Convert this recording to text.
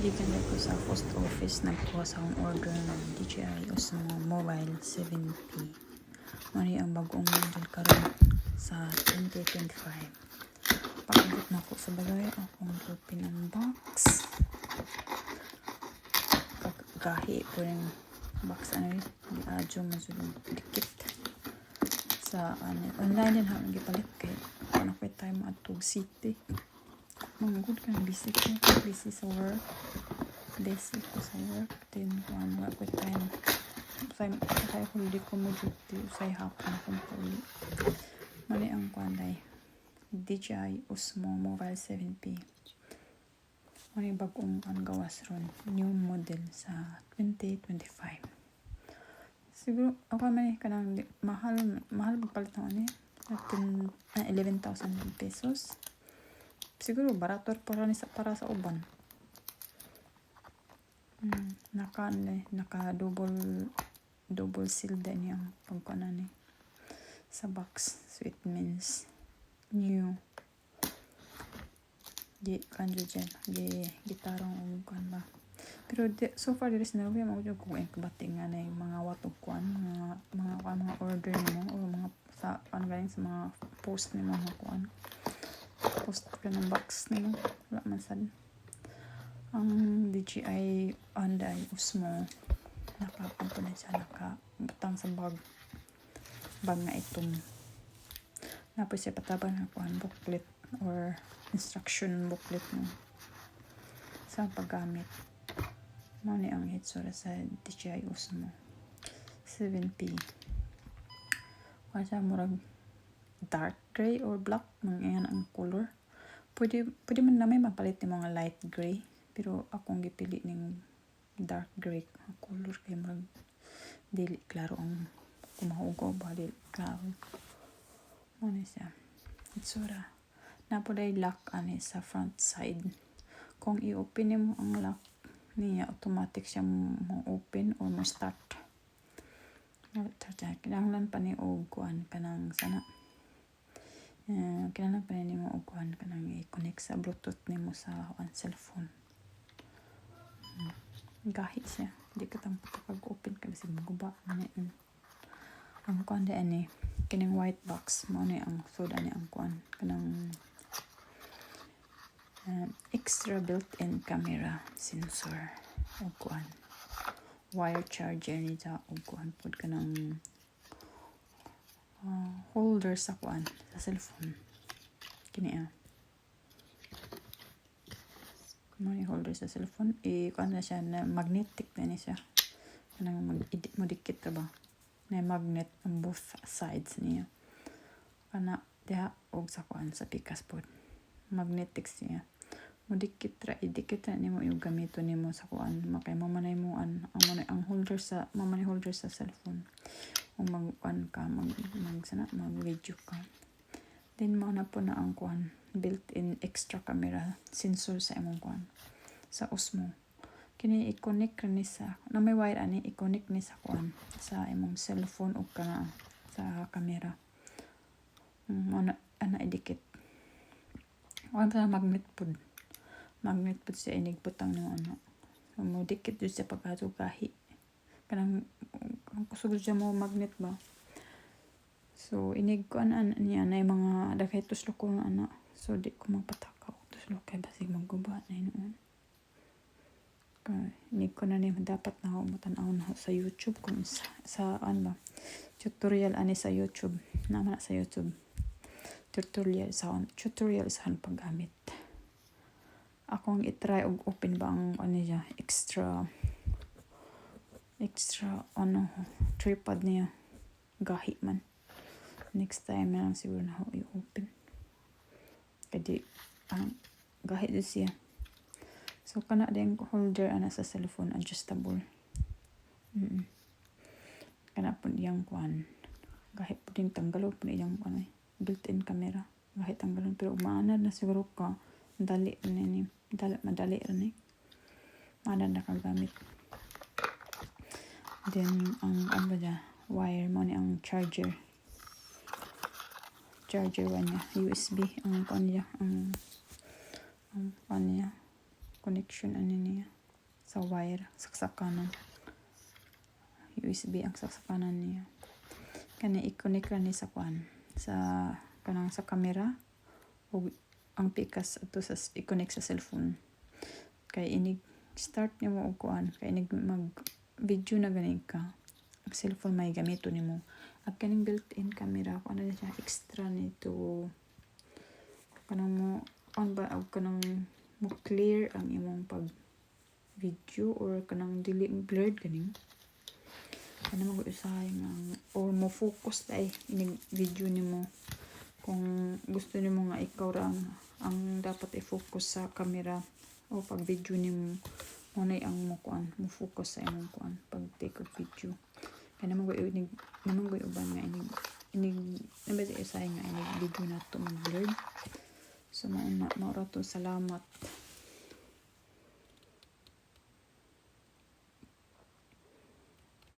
Gikan ko sa post office nagkuha sa akong order ng DJI Osmo Mobile 7P. Mani ang bagong model karon sa 2025. Pag-abot na ko sa balay akong open ang box. Gahi po rin box adyo masulong dikit sa online din hang gipalit kay ano kay time at city. Good ka busy sa work. Busy ko sa work. Then, wala ko time. Kaya ko hindi ko mo duty. Usay hapon akong puli. Mali ang kwanday. DJI Osmo Mobile 7P. Mali bagong gawas ron. New model sa 2025. Siguro, ako man kanang mahal magpalit ng 11,000 pesos. Siguro barato para sa uban. Naka double seal din yung pagkuana ni sa box. So it means new. Kanjo dyan. Gitarong kan ba. Pero so far there is no way magudyo ko ang kabating nga na yung mga watugkuan, mga order nimo o mga sa galing sa mga post ni mga kuan. Post ka ng box nimo wala man sad. Ang DJI Osmo nakakampo na siya nakabutang sa bag na itong napos siya pataban na kuhan booklet or instruction booklet mo sa paggamit. Mao ni ang hitsura sa DJI Osmo 7P. Wala murag dark gray or black mga ang color. Pwede man na may mapalit ng mga light gray, pero akong gipili ning dark gray ang color kay murag dili klaro ang kumahugo ba dili klaro. Ano siya? Itsura. Napoday lock ani sa front side. Kung i-open mo ang lock niya, automatic siya mo open or mo start. Kinahanglan pa ni og kuan kanang sana. Kinahanglan pa ni mo og kuan kanang i-connect sa Bluetooth nimo sa cellphone. Gahi siya. Di ka tampo pag-open ka kasi maguba. Ang kuan di ani kining white box mo ni ang soda ni ang kuan kanang extra built-in camera sensor o kuan wire charger ni sa o kuan pod kanang holder sa kuan sa cellphone kini may holder sa cellphone kuan na siya na magnetic na ni siya kanang modikit ra ba na magnet on both sides niya kana diha og sa kuan sa pikas pod magnetic siya modikit ra idikit ra nimo yung gamito nimo sa kuan makay mamanay mo ang holder sa mamanay holder sa cellphone o mag-kuan ka mag video ka then mo na po na ang kuan built-in extra camera sensor sa imong kuan sa Osmo kini i-connect ni sa na may wire ani i-connect ni sa kuan sa imong cellphone o kana sa camera ana idikit wala pa magnet pod siya inigbutang ng so mo dikit jud sa pagkatugahi kanang ang kusog siya mo magnet ba so inig ko niya na mga daghay tuslo ko ana so di ko magpatakaw tuslo kay basig magguba na inoon inig ko na ni dapat na ako matan-aw na sa YouTube kung sa ba tutorial ani sa YouTube naman sa YouTube tutorial sa paggamit. Akong i-try og open ba ang niya extra tripod niya gahi man next time na lang siguro na ako i-open kadi ang gahi din siya so kana din holder ana sa cellphone adjustable kana po diyang kuan gahi po din tanggalo po diyang kuan built-in camera gahi tanggalon pero umaanad na siguro ka madali ra ni maanad na kagamit then ang wire mo ni ang charger niya USB ang kanya ang kanya connection ani niya sa wire saksakanan. USB ang saksakanan niya. Kani i-connect ra ni sa kuan sa kanang sa camera o ang pikas ato sa i-connect sa cellphone. Kay inig start nimo og kuan kay inig mag video na ganing ka. Ang cellphone may gamito nimo. Ang kaning built-in camera ko ano siya extra nito kanang mo on ba og kanang mo clear ang imong pag video or kanang dili blurred ganing. Kana mag-usahay nga or mo focus dai ining video nimo. Kung gusto nimo nga ikaw ra ang dapat i-focus sa camera o pag video nimo unay ang mo kuan mo focus sa imong kuan pag take of video. Kaya naman ko uban nga inig nabasa isay nga inig video na to mag blurred. So maura to salamat.